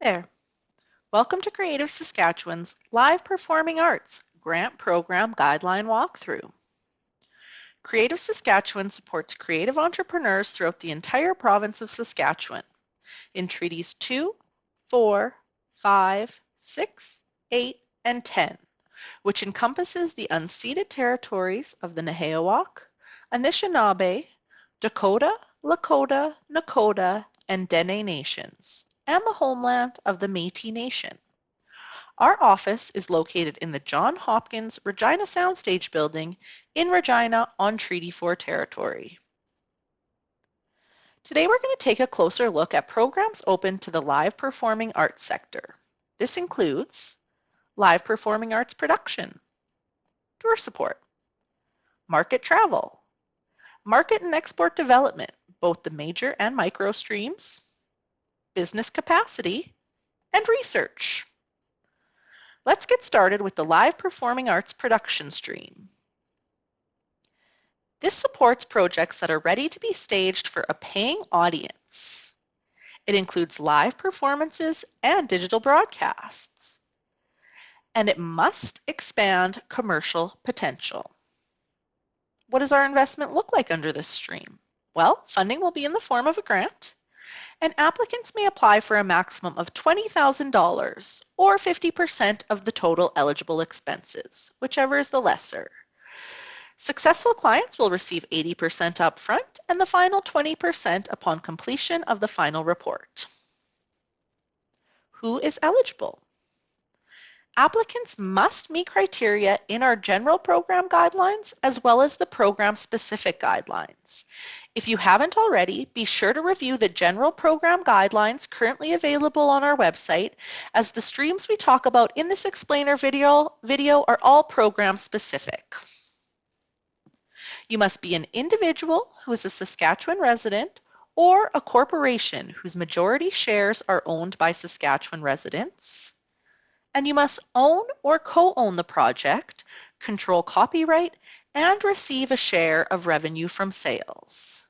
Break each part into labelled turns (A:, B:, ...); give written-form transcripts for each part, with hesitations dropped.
A: There. Welcome to Creative Saskatchewan's Live Performing Arts Grant Program Guideline Walkthrough. Creative Saskatchewan supports creative entrepreneurs throughout the entire province of Saskatchewan in Treaties 2, 4, 5, 6, 8, and 10, which encompasses the unceded territories of the Nehiyawak, Anishinaabe, Dakota, Lakota, Nakota, and Dene nations, and the homeland of the Métis Nation. Our office is located in the John Hopkins Regina Soundstage Building in Regina on Treaty 4 territory. Today we're going to take a closer look at programs open to the live performing arts sector. This includes live performing arts production, tour support, market travel, market and export development, both the major and micro streams, business capacity, and research. Let's get started with the live performing arts production stream. This supports projects that are ready to be staged for a paying audience. It includes live performances and digital broadcasts. And it must expand commercial potential. What does our investment look like under this stream? Well, funding will be in the form of a grant, and applicants may apply for a maximum of $20,000 or 50% of the total eligible expenses, whichever is the lesser. Successful clients will receive 80% upfront and the final 20% upon completion of the final report. Who is eligible? Applicants must meet criteria in our general program guidelines as well as the program-specific guidelines. If you haven't already, be sure to review the general program guidelines currently available on our website, as the streams we talk about in this explainer video are all program-specific. You must be an individual who is a Saskatchewan resident or a corporation whose majority shares are owned by Saskatchewan residents. And you must own or co-own the project, control copyright, and receive a share of revenue from sales.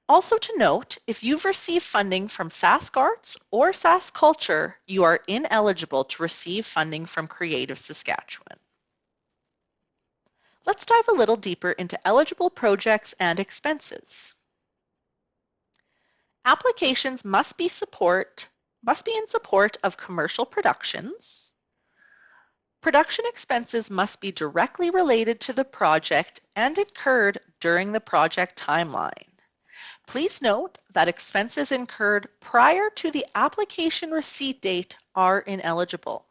A: Also to note, if you've received funding from Sask Arts or Sask Culture, you are ineligible to receive funding from Creative Saskatchewan. Let's dive a little deeper into eligible projects and expenses. Applications must be in support of commercial productions. Production expenses must be directly related to the project and incurred during the project timeline. Please note that expenses incurred prior to the application receipt date are ineligible.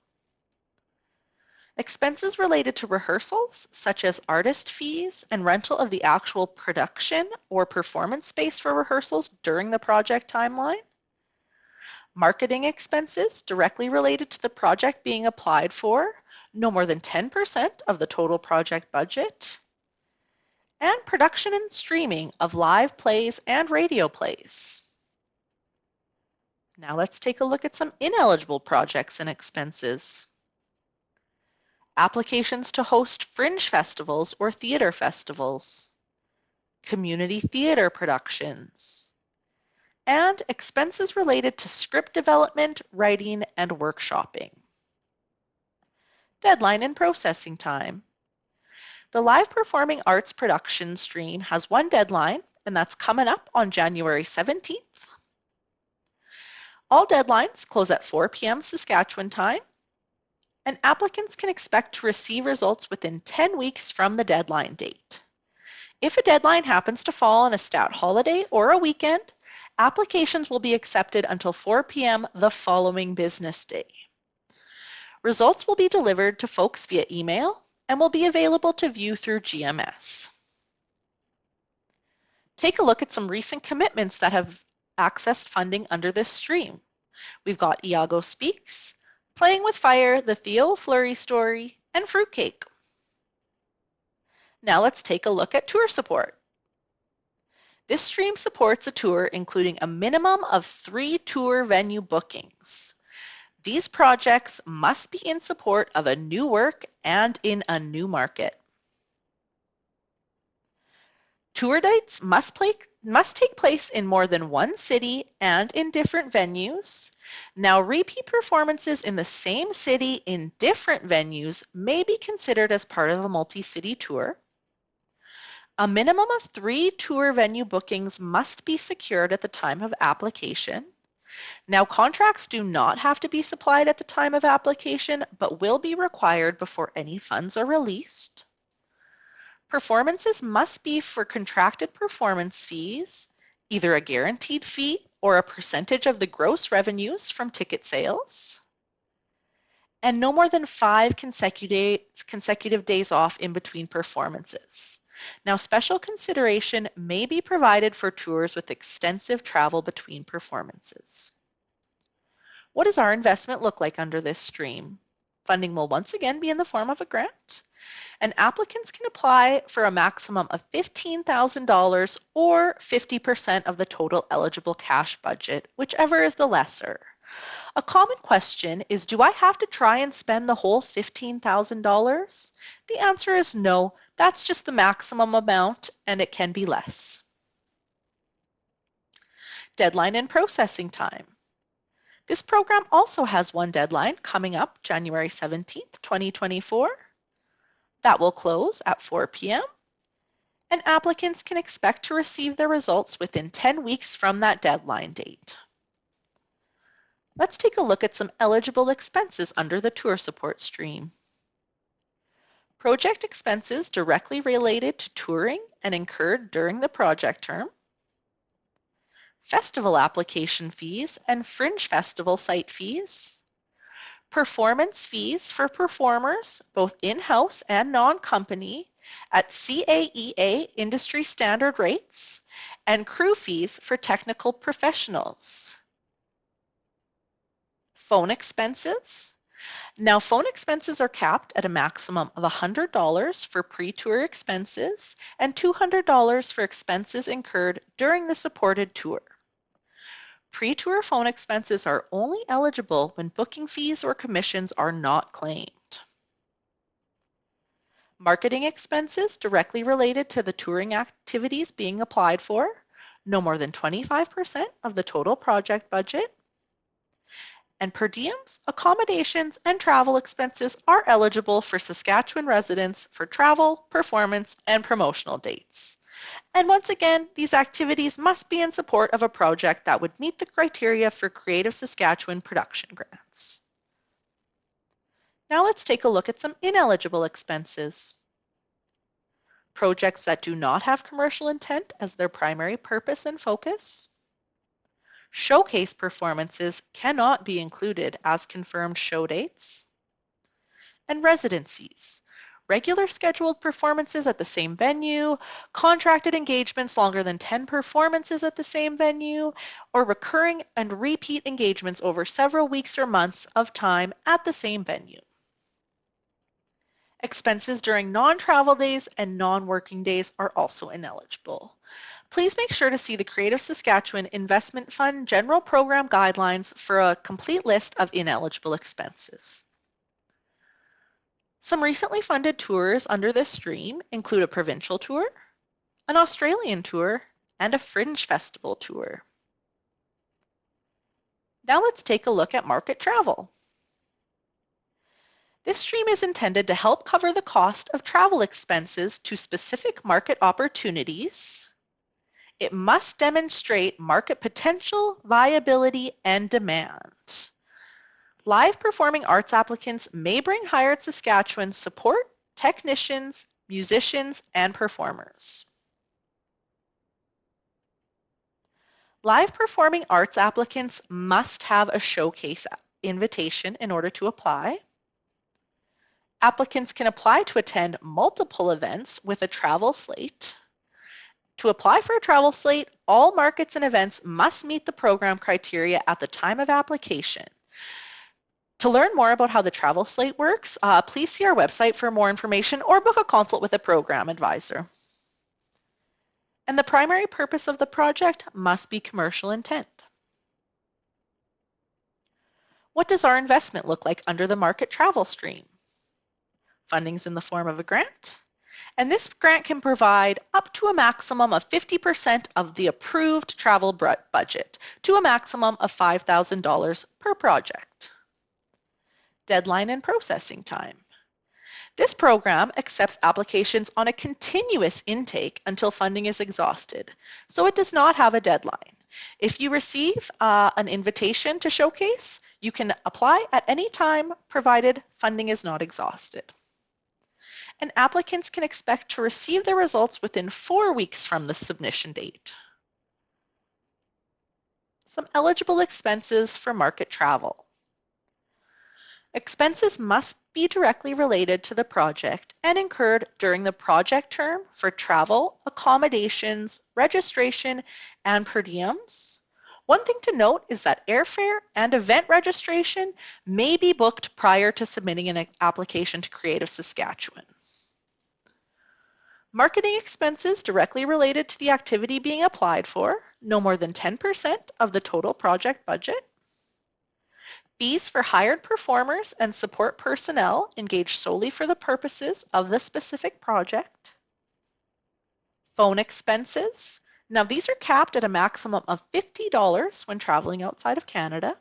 A: Expenses related to rehearsals, such as artist fees and rental of the actual production or performance space for rehearsals during the project timeline. Marketing expenses directly related to the project being applied for, no more than 10% of the total project budget. And production and streaming of live plays and radio plays. Now let's take a look at some ineligible projects and expenses. Applications to host fringe festivals or theater festivals, community theater productions, and expenses related to script development, writing, and workshopping. Deadline and processing time. The live performing arts production stream has one deadline, and that's coming up on January 17th. All deadlines close at 4 p.m. Saskatchewan time, and applicants can expect to receive results within 10 weeks from the deadline date. If a deadline happens to fall on a stat holiday or a weekend, applications will be accepted until 4 p.m. the following business day. Results will be delivered to folks via email and will be available to view through GMS. Take a look at some recent commitments that have accessed funding under this stream. We've got Iago Speaks, Playing with Fire, The Theo Fleury Story, and Fruitcake. Now let's take a look at tour support. This stream supports a tour including a minimum of 3 tour venue bookings. These projects must be in support of a new work and in a new market. Tour dates must take place in more than one city and in different venues. Now, repeat performances in the same city in different venues may be considered as part of a multi-city tour. A minimum of 3 tour venue bookings must be secured at the time of application. Now, contracts do not have to be supplied at the time of application, but will be required before any funds are released. Performances must be for contracted performance fees, either a guaranteed fee or a percentage of the gross revenues from ticket sales, and no more than 5 consecutive days off in between performances. Now, special consideration may be provided for tours with extensive travel between performances. What does our investment look like under this stream? Funding will once again be in the form of a grant, and applicants can apply for a maximum of $15,000 or 50% of the total eligible cash budget, whichever is the lesser. A common question is, do I have to try and spend the whole $15,000? The answer is no, that's just the maximum amount and it can be less. Deadline and processing time. This program also has one deadline coming up January 17th, 2024. That will close at 4 p.m. and applicants can expect to receive their results within 10 weeks from that deadline date. Let's take a look at some eligible expenses under the tour support stream. Project expenses directly related to touring and incurred during the project term. Festival application fees and fringe festival site fees. Performance fees for performers, both in-house and non-company, at CAEA industry standard rates, and crew fees for technical professionals. Phone expenses. Now, phone expenses are capped at a maximum of $100 for pre-tour expenses and $200 for expenses incurred during the supported tour. Pre-tour phone expenses are only eligible when booking fees or commissions are not claimed. Marketing expenses directly related to the touring activities being applied for, no more than 25% of the total project budget. And per diems, accommodations, and travel expenses are eligible for Saskatchewan residents for travel, performance, and promotional dates. And once again, these activities must be in support of a project that would meet the criteria for Creative Saskatchewan production grants. Now let's take a look at some ineligible expenses. Projects that do not have commercial intent as their primary purpose and focus. Showcase performances cannot be included as confirmed show dates. And residencies. Regular scheduled performances at the same venue, contracted engagements longer than 10 performances at the same venue, or recurring and repeat engagements over several weeks or months of time at the same venue. Expenses during non-travel days and non-working days are also ineligible. Please make sure to see the Creative Saskatchewan Investment Fund General Program Guidelines for a complete list of ineligible expenses. Some recently funded tours under this stream include a provincial tour, an Australian tour, and a fringe festival tour. Now let's take a look at market travel. This stream is intended to help cover the cost of travel expenses to specific market opportunities. It must demonstrate market potential, viability, and demand. Live performing arts applicants may bring Hired Saskatchewan support, technicians, musicians, and performers. Live performing arts applicants must have a showcase invitation in order to apply. Applicants can apply to attend multiple events with a travel slate. To apply for a travel slate, all markets and events must meet the program criteria at the time of application. To learn more about how the travel slate works, please see our website for more information or book a consult with a program advisor. And the primary purpose of the project must be commercial intent. What does our investment look like under the market travel stream? Funding's in the form of a grant, And this grant can provide up to a maximum of 50% of the approved travel budget to a maximum of $5,000 per project. Deadline and processing time. This program accepts applications on a continuous intake until funding is exhausted, so it does not have a deadline. If you receive an invitation to showcase, you can apply at any time provided funding is not exhausted. And applicants can expect to receive their results within 4 weeks from the submission date. Some eligible expenses for market travel. Expenses must be directly related to the project and incurred during the project term for travel, accommodations, registration, and per diems. One thing to note is that airfare and event registration may be booked prior to submitting an application to Creative Saskatchewan. Marketing expenses directly related to the activity being applied for, no more than 10% of the total project budget. Fees for hired performers and support personnel engaged solely for the purposes of the specific project. Phone expenses. Now these are capped at a maximum of $50 when traveling outside of Canada.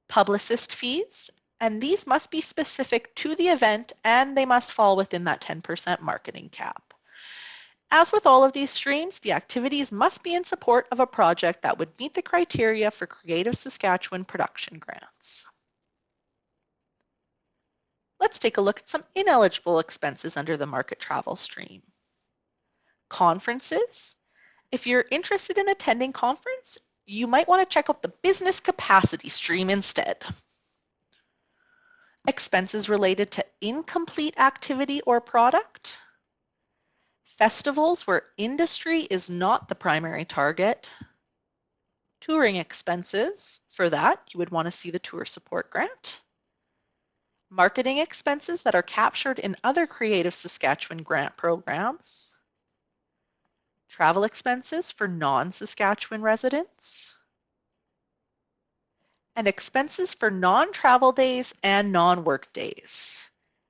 A: Publicist fees, and these must be specific to the event and they must fall within that 10% marketing cap. As with all of these streams, the activities must be in support of a project that would meet the criteria for Creative Saskatchewan production grants. Let's take a look at some ineligible expenses under the market travel stream. Conferences. If you're interested in attending conference, you might want to check out the business capacity stream instead. Expenses related to incomplete activity or product. Festivals where industry is not the primary target. Touring expenses. For that, you would want to see the tour support grant. Marketing expenses that are captured in other Creative Saskatchewan grant programs. Travel expenses for non-Saskatchewan residents. And expenses for non-travel days and non-work days.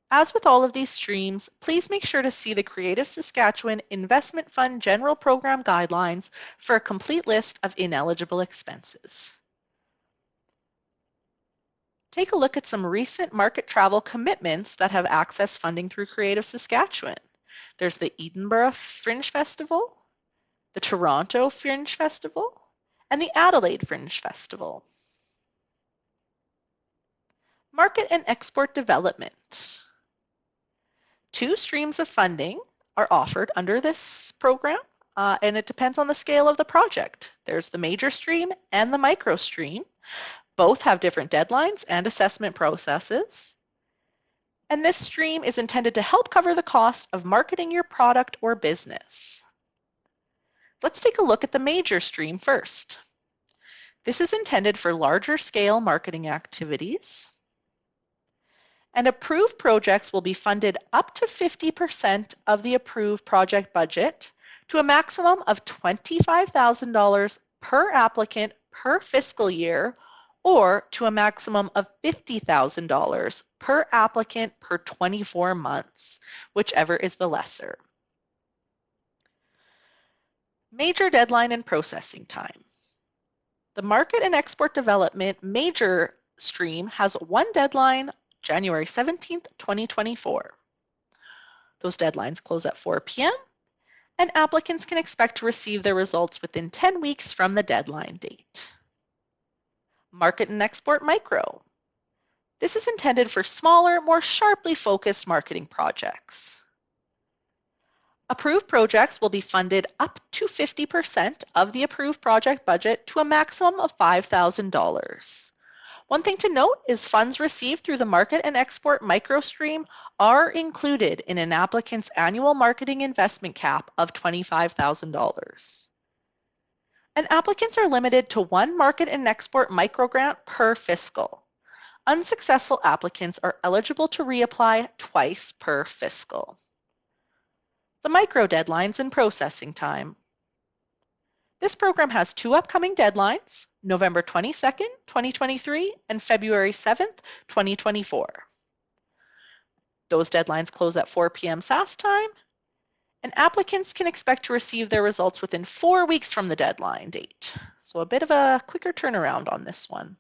A: As with all of these streams, please make sure to see the Creative Saskatchewan Investment Fund General Program Guidelines for a complete list of ineligible expenses. Take a look at some recent market travel commitments that have accessed funding through Creative Saskatchewan. There's the Edinburgh Fringe Festival, the Toronto Fringe Festival, and the Adelaide Fringe Festival. Market and export development. 2 streams of funding are offered under this program, and it depends on the scale of the project. There's the major stream and the micro stream. Both have different deadlines and assessment processes. And this stream is intended to help cover the cost of marketing your product or business. Let's take a look at the major stream first. This is intended for larger scale marketing activities. And approved projects will be funded up to 50% of the approved project budget to a maximum of $25,000 per applicant per fiscal year, or to a maximum of $50,000 per applicant per 24 months, whichever is the lesser. Major deadline and processing time. The market and export development major stream has one deadline, January 17th, 2024. Those deadlines close at 4 p.m. and applicants can expect to receive their results within 10 weeks from the deadline date. Market and export micro. This is intended for smaller, more sharply focused marketing projects. Approved projects will be funded up to 50% of the approved project budget to a maximum of $5,000. One thing to note is funds received through the market and export micro stream are included in an applicant's annual marketing investment cap of $25,000. And applicants are limited to one market and export micro grant per fiscal. Unsuccessful applicants are eligible to reapply twice per fiscal. The micro deadlines and processing time. This program has 2 upcoming deadlines, November 22nd, 2023 and February 7th, 2024. Those deadlines close at 4 p.m. SAS time, and applicants can expect to receive their results within 4 weeks from the deadline date. So a bit of a quicker turnaround on this one.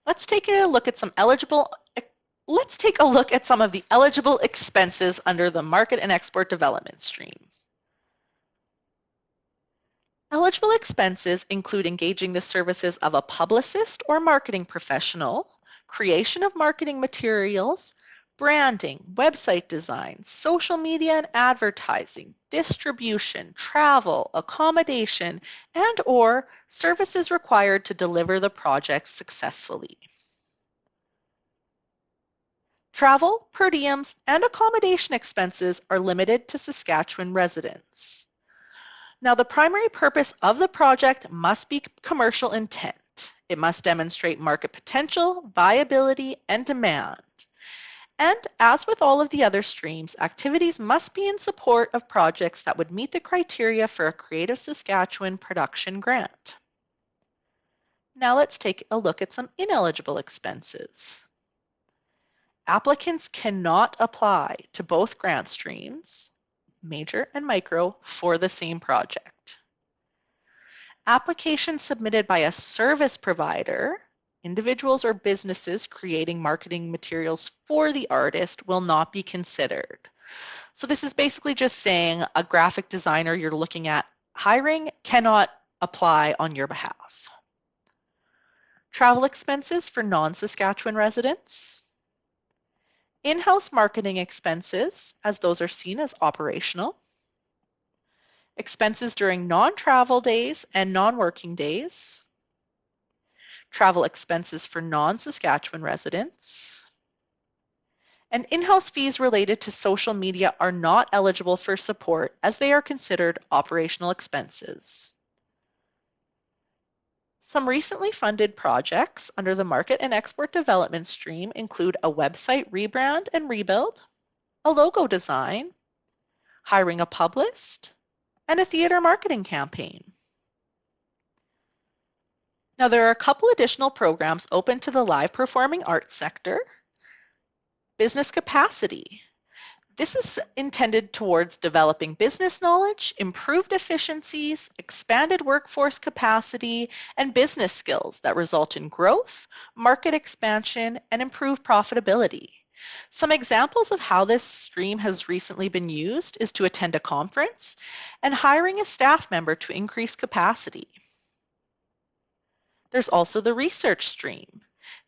A: Let's take a look at some of the eligible expenses under the Market and Export Development stream. Eligible expenses include engaging the services of a publicist or marketing professional, creation of marketing materials, branding, website design, social media and advertising, distribution, travel, accommodation, and/or services required to deliver the project successfully. Travel, per diems, and accommodation expenses are limited to Saskatchewan residents. Now, the primary purpose of the project must be commercial intent. It must demonstrate market potential, viability, and demand. And as with all of the other streams, activities must be in support of projects that would meet the criteria for a Creative Saskatchewan production grant. Now let's take a look at some ineligible expenses. Applicants cannot apply to both grant streams, major and micro, for the same project. Applications submitted by a service provider, individuals or businesses creating marketing materials for the artist, will not be considered. So this is basically just saying a graphic designer you're looking at hiring cannot apply on your behalf. Travel expenses for non-Saskatchewan residents. In-house marketing expenses, as those are seen as operational. Expenses during non-travel days and non-working days. Travel expenses for non-Saskatchewan residents. And in-house fees related to social media are not eligible for support as they are considered operational expenses. Some recently funded projects under the Market and Export Development stream include a website rebrand and rebuild, a logo design, hiring a publicist, and a theater marketing campaign. Now, there are a couple additional programs open to the live performing arts sector. Business capacity. This is intended towards developing business knowledge, improved efficiencies, expanded workforce capacity, and business skills that result in growth, market expansion, and improved profitability. Some examples of how this stream has recently been used is to attend a conference and hiring a staff member to increase capacity. There's also the research stream.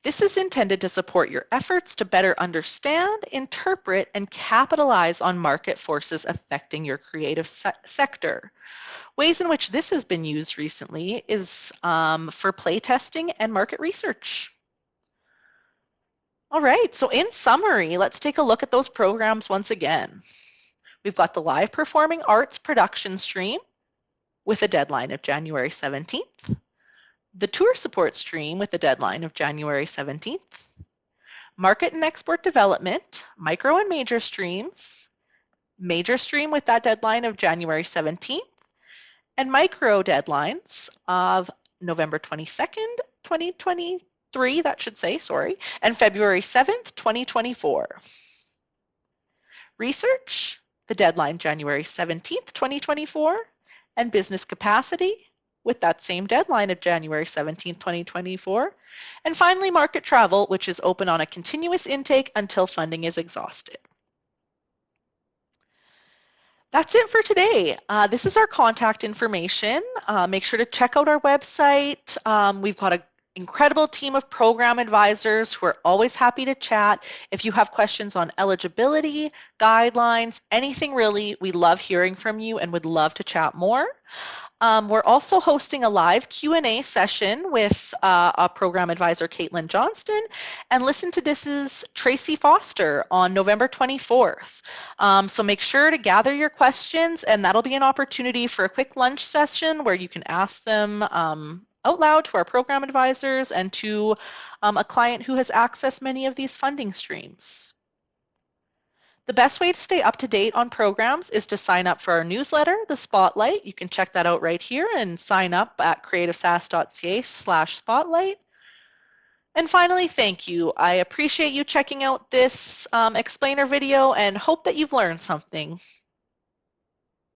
A: This is intended to support your efforts to better understand, interpret, and capitalize on market forces affecting your creative sector. Ways in which this has been used recently is for playtesting and market research. All right, so in summary, let's take a look at those programs once again. We've got the live performing arts production stream with a deadline of January 17th. The tour support stream with a deadline of January 17th, market and export development, micro and major streams, major stream with that deadline of January 17th, and micro deadlines of November 22nd, 2023, and February 7th, 2024. Research, the deadline January 17th, 2024, and business capacity, with that same deadline of January 17, 2024. And finally, market travel, which is open on a continuous intake until funding is exhausted. That's it for today. This is our contact information. Make sure to check out our website. We've got an incredible team of program advisors who are always happy to chat. If you have questions on eligibility, guidelines, anything really, we love hearing from you and would love to chat more. We're also hosting a live Q&A session with our program advisor, Caitlin Johnston, and Listen to This's Tracy Foster on November 24th. So make sure to gather your questions, and that'll be an opportunity for a quick lunch session where you can ask them out loud to our program advisors and to a client who has accessed many of these funding streams. The best way to stay up to date on programs is to sign up for our newsletter, The Spotlight. You can check that out right here and sign up at creativesas.ca/spotlight. And finally, thank you. I appreciate you checking out this explainer video and hope that you've learned something.